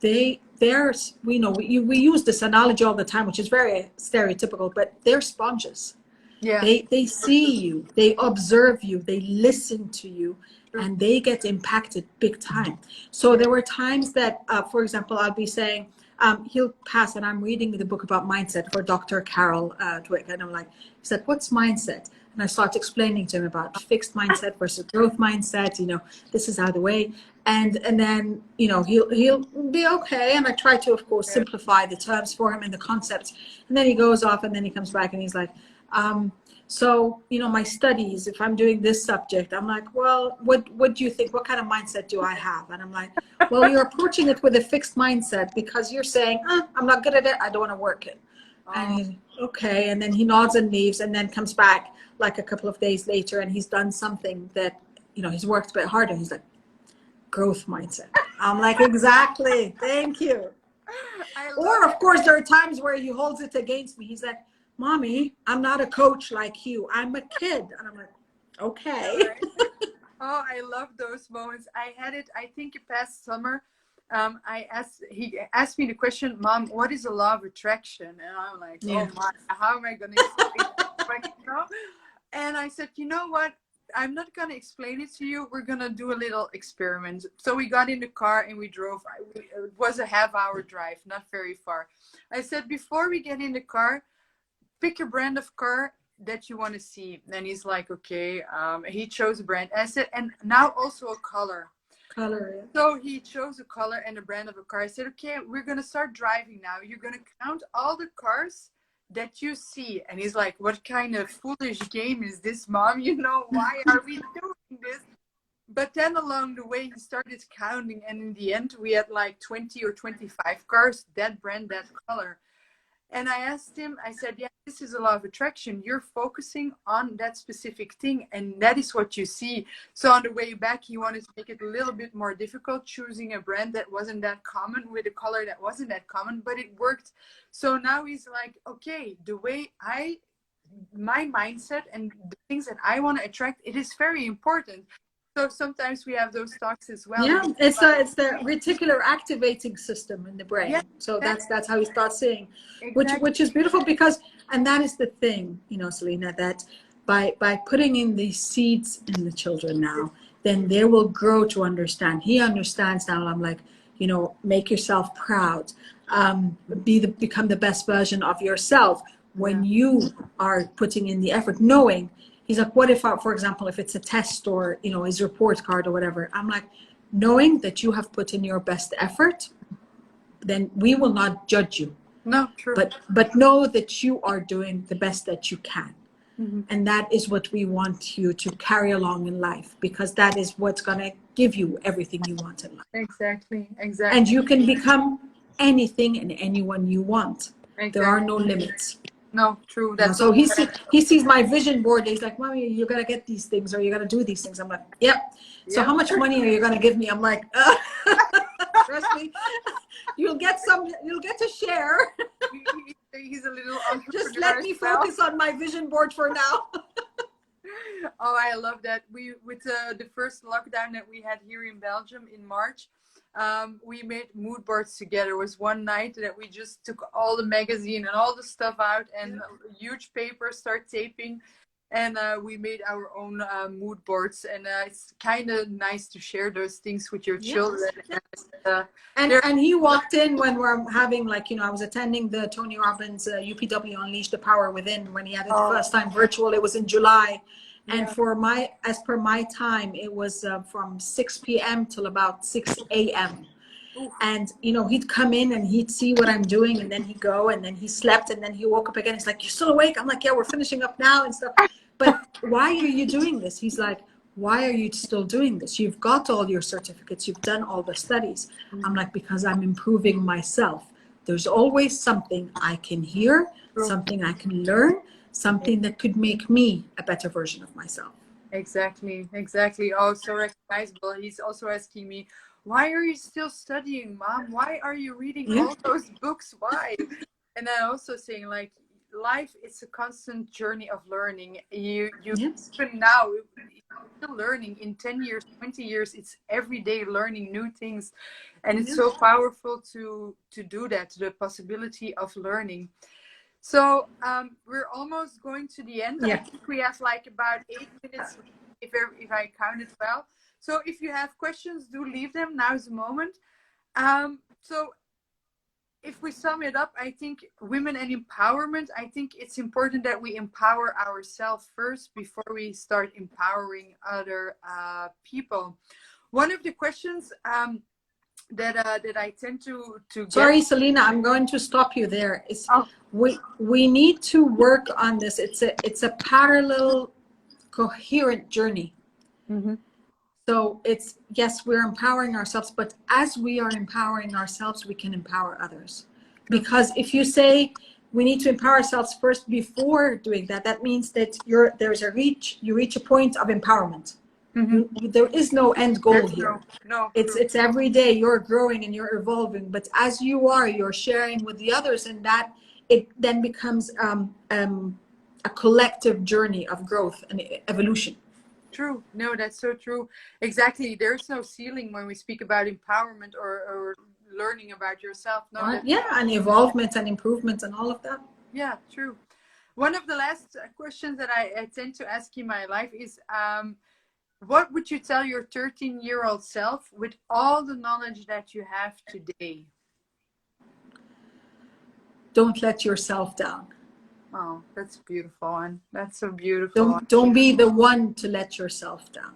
we use this analogy all the time, which is very stereotypical, but they're sponges. Yeah. They see you, they observe you, they listen to you, and they get impacted big time. So there were times that, for example, I'll be saying, he'll pass, and I'm reading the book about mindset for Dr. Carol Dweck, and I'm like, he said, what's mindset? And I start explaining to him about fixed mindset versus growth mindset. This is how the way, and then he'll be okay. And I try to, of course, simplify the terms for him and the concepts. And then he goes off, and then he comes back, and he's like, so my studies, if I'm doing this subject, I'm like, well, what do you think? What kind of mindset do I have? And I'm like, well, you're approaching it with a fixed mindset, because you're saying, I'm not good at it, I don't want to work it. And he's okay, and then he nods and leaves, and then comes back like a couple of days later, and he's done something that he's worked a bit harder. He's like, growth mindset. I'm like, exactly, thank you. Or of course there are times where he holds it against me. He's like, Mommy, I'm not a coach like you, I'm a kid. And I'm like, okay. Oh, I love those moments. I had it, I think, past summer. He asked me the question, Mom, what is the law of attraction? And I'm like, oh my, how am I going to explain that? And I said, you know what? I'm not going to explain it to you. We're going to do a little experiment. So we got in the car and we drove. It was a half-hour drive, not very far. I said, before we get in the car, pick a brand of car that you want to see. And he's like, okay. He chose a brand. And I said, and now also a color. So he chose a color and a brand of a car. I said, okay, we're going to start driving now. You're going to count all the cars that you see. And he's like, what kind of foolish game is this, Mom? Why are we doing this? But then along the way, he started counting. And in the end, we had like 20 or 25 cars, that brand, that color. And I asked him, I said, yeah, this is a law of attraction. You're focusing on that specific thing, and that is what you see. So on the way back, he wanted to make it a little bit more difficult, choosing a brand that wasn't that common with a color that wasn't that common, but it worked. So now he's like, okay, the way my mindset and the things that I want to attract, it is very important. So sometimes we have those talks as well. Yeah, it's the reticular activating system in the brain. Yeah, so that's how you start seeing, which is beautiful, because, and that is the thing, Selina, that by putting in these seeds in the children now, then they will grow to understand. He understands now. I'm like, make yourself proud, become the best version of yourself, when you are putting in the effort, knowing. He's like, what if, for example, if it's a test or, you know, his report card or whatever, I'm like, knowing that you have put in your best effort, then we will not judge you. No, true. But know that you are doing the best that you can. Mm-hmm. And that is what we want you to carry along in life, because that is what's going to give you everything you want in life. Exactly. And you can become anything and anyone you want. Exactly. There are no limits. No, true. That's so he sees my vision board. He's like, Mommy, you're going to get these things, or you're going to do these things. I'm like, yep. So how much money are you going to give me? I'm like, trust me, you'll get to share. He's a little just let me focus on my vision board for now. Oh, I love that. With the first lockdown that we had here in Belgium in March, we made mood boards together. It was one night that we just took all the magazine and all the stuff out and huge paper, start taping, and we made our own mood boards. And it's kind of nice to share those things with your children. Yes. And he walked in when we're having, like, you know, I was attending the Tony Robbins UPW Unleash the Power Within when he had it the first time virtual. It was in July. And as per my time, it was from 6 p.m. till about 6 a.m. And, you know, he'd come in and he'd see what I'm doing, and then he'd go, and then he slept, and then he woke up again. He's like, "You're still awake?" I'm like, "Yeah, we're finishing up now," and stuff. But why are you doing this? He's like, "Why are you still doing this? You've got all your certificates. You've done all the studies." I'm like, "Because I'm improving myself. There's always something I can hear, something I can learn, something that could make me a better version of myself." Exactly. Oh, so recognizable. He's also asking me, "Why are you still studying, Mom? Why are you reading all those books? Why?" And then also saying, like, life is a constant journey of learning. You even now you're still learning. In 10 years, 20 years, it's every day learning new things, and it's so powerful to do that, the possibility of learning. So we're almost going to the end. I think we have like about 8 minutes if I counted well. So if you have questions, do leave them. Now is the moment. So if we sum it up, I think women and empowerment, I think it's important that we empower ourselves first before we start empowering other people. One of the questions that I tend to get... Sorry, Selina, I'm going to stop you there. We need to work on this. It's a parallel, coherent journey. Mm-hmm. So it's, yes, we're empowering ourselves, but as we are empowering ourselves, we can empower others. Because if you say we need to empower ourselves first before doing that, that means that you reach a point of empowerment. Mm-hmm. There is no end goal here. No. It's every day you're growing and you're evolving, but as you're sharing with the others, and that it then becomes a collective journey of growth and evolution. True. No, that's so true. Exactly. There's no ceiling when we speak about empowerment or learning about yourself. No. And evolvement and improvement and all of that. Yeah, true. One of the last questions that I tend to ask in my life is, what would you tell your 13-year-old self with all the knowledge that you have today? Don't let yourself down. Oh, that's beautiful, and that's so beautiful. Don't be the one to let yourself down,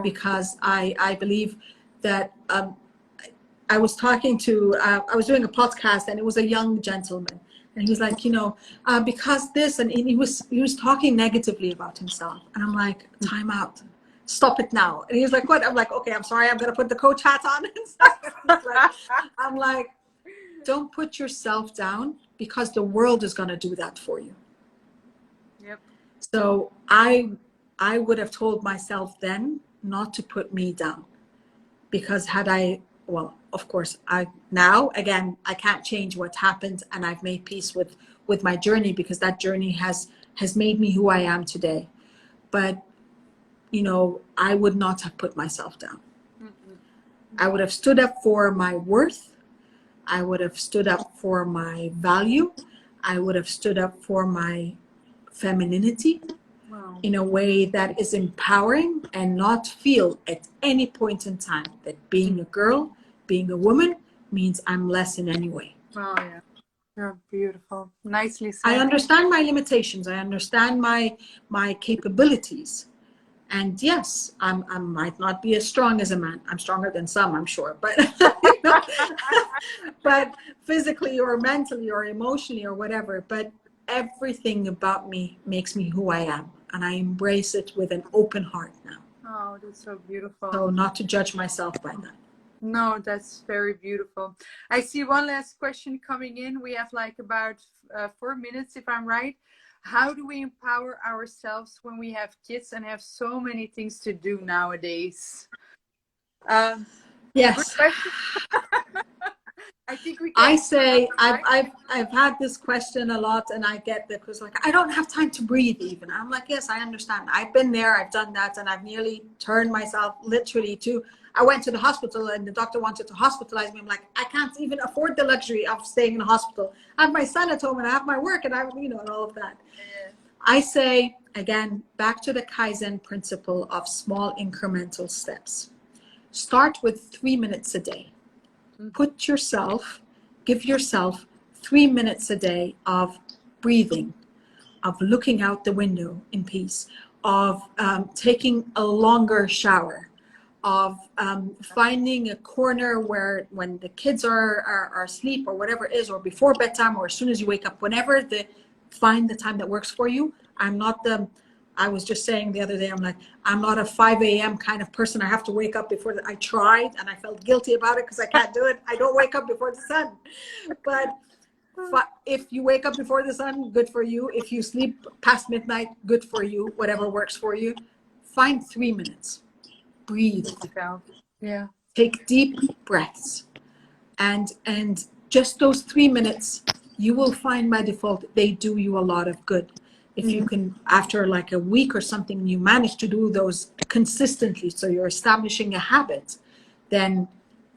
because I believe that I was talking to I was doing a podcast, and it was a young gentleman, and he was like, you know, because this, and he was talking negatively about himself, and I'm like, time out, stop it now. And he was like, what? I'm like, okay, I'm sorry, I'm gonna put the coach hat on and stuff. I'm like, don't put yourself down, because the world is going to do that for you. Yep. So I would have told myself then not to put me down, because of course, now again, I can't change what happened, and I've made peace with my journey, because that journey has made me who I am today. But, you know, I would not have put myself down. Mm-hmm. I would have stood up for my worth. I would have stood up for my value. I would have stood up for my femininity in a way that is empowering, and not feel at any point in time that being a girl, being a woman, means I'm less in any way. Oh, yeah. You're beautiful. Nicely I said. understand my limitations. I understand my capabilities. And yes, I might not be as strong as a man. I'm stronger than some, I'm sure. But you know, but physically or mentally or emotionally or whatever. But everything about me makes me who I am. And I embrace it with an open heart now. Oh, that's so beautiful. So not to judge myself by that. No, that's very beautiful. I see one last question coming in. We have like about 4 minutes, if I'm right. How do we empower ourselves when we have kids and have so many things to do nowadays? Good Yes. question. I think we I can. say I've had this question a lot, and I get the because like I don't have time to breathe even. I'm like, yes, I understand. I've been there, I've done that, and I've nearly turned myself literally to. I went to the hospital, and the doctor wanted to hospitalize me. I'm like, I can't even afford the luxury of staying in the hospital. I have my son at home, and I have my work, and I, you know, and all of that. Yeah. I say again, back to the Kaizen principle of small incremental steps. Start with 3 minutes a day. Give yourself 3 minutes a day of breathing, of looking out the window in peace, of taking a longer shower, of finding a corner where when the kids are asleep or whatever it is, or before bedtime or as soon as you wake up, find the time that works for you. I was just saying the other day, I'm not a 5 a.m. kind of person. I have to wake up before I tried and I felt guilty about it because I can't do it. I don't wake up before the sun. But if you wake up before the sun, good for you. If you sleep past midnight, good for you. Whatever works for you. Find 3 minutes. Breathe. Yeah. Take deep breaths. And just those 3 minutes, you will find by default, they do you a lot of good. If you can, after like a week or something, you manage to do those consistently, so you're establishing a habit, then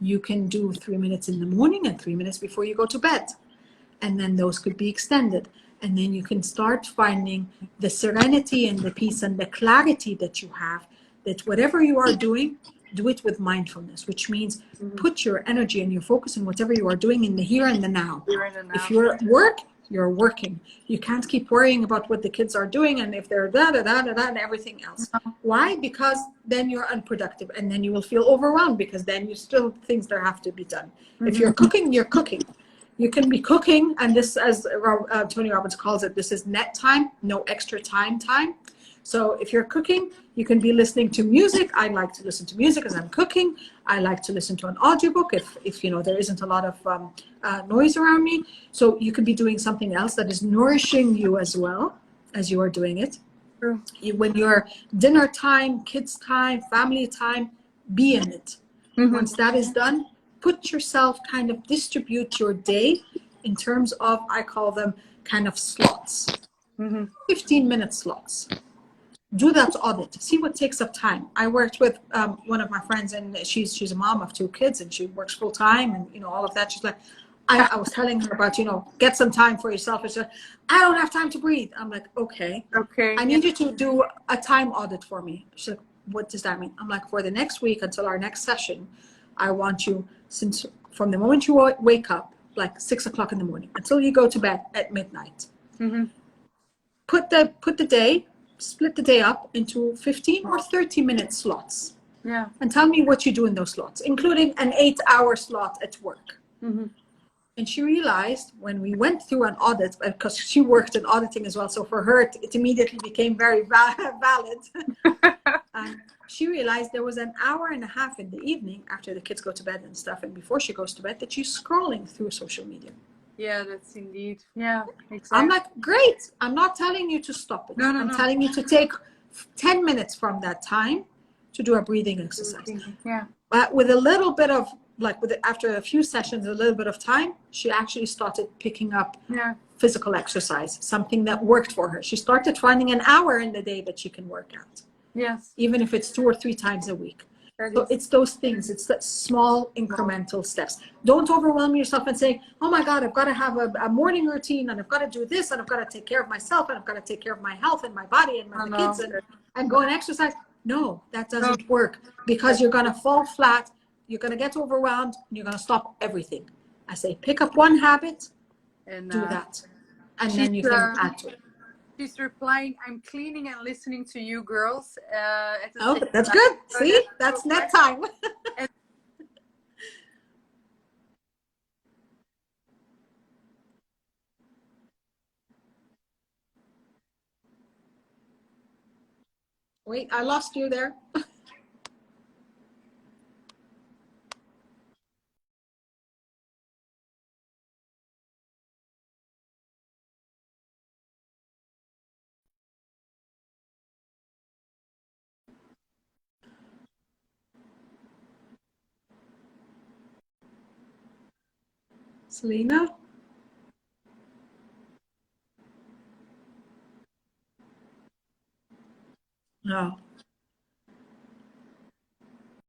you can do 3 minutes in the morning and 3 minutes before you go to bed. And then those could be extended. And then you can start finding the serenity and the peace and the clarity that you have, that whatever you are doing, do it with mindfulness, which means put your energy and your focus on whatever you are doing in the here and the now. If you're at work, you're working. You can't keep worrying about what the kids are doing and if they're and everything else. Why? Because then you're unproductive, and then you will feel overwhelmed because then you still things that have to be done. If you're cooking, you're cooking. You can be cooking, and this, as Tony Robbins calls it, this is net time, no extra time. So if you're cooking, you can be listening to music. I like to listen to music as I'm cooking. I like to listen to an audiobook if you know there isn't a lot of noise around me. So you could be doing something else that is nourishing you as well as you are doing it. When you're dinner time, kids time, family time, be in it. Once that is done, put yourself, kind of distribute your day in terms of, I call them kind of slots, 15-minute slots. Do that audit. See what takes up time. I worked with one of my friends, and she's a mom of 2 kids, and she works full time, and you know all of that. She's like, I was telling her about, you know, get some time for yourself. And she's like, I don't have time to breathe. I'm like, okay. I need you to do a time audit for me. She's like, what does that mean? I'm like, for the next week until our next session, I want you, since from the moment you wake up, like 6 o'clock in the morning, until you go to bed at midnight, put the day. Split the day up into 15 or 30-minute slots. Yeah. And tell me what you do in those slots, including an 8-hour slot at work. And she realized when we went through an audit, because she worked in auditing as well, so for her it immediately became very valid. She realized there was an hour and a half in the evening after the kids go to bed and stuff, and before she goes to bed, that she's scrolling through social media. Yeah, that's indeed. Yeah, exactly. I'm like, great. I'm not telling you to stop it. I'm telling you to take 10 minutes from that time to do a breathing exercise. Yeah. But with a little bit of, after a few sessions, a little bit of time, she actually started picking up physical exercise, something that worked for her. She started finding an hour in the day that she can work out. Yes. Even if it's 2 or 3 times a week. So it's those things. It's that small incremental steps. Don't overwhelm yourself and say, oh my God, I've got to have a morning routine, and I've got to do this, and I've got to take care of myself, and I've got to take care of my health and my body and my kids and go and exercise. No, that doesn't work, because you're going to fall flat. You're going to get overwhelmed, and you're going to stop everything. I say, pick up one habit And Do that. And she's then you can add to it. she's replying, "I'm cleaning and listening to you girls." At the Oh, same that's time. good. So See, that's so net time. And Wait, I lost you there. Selena? No.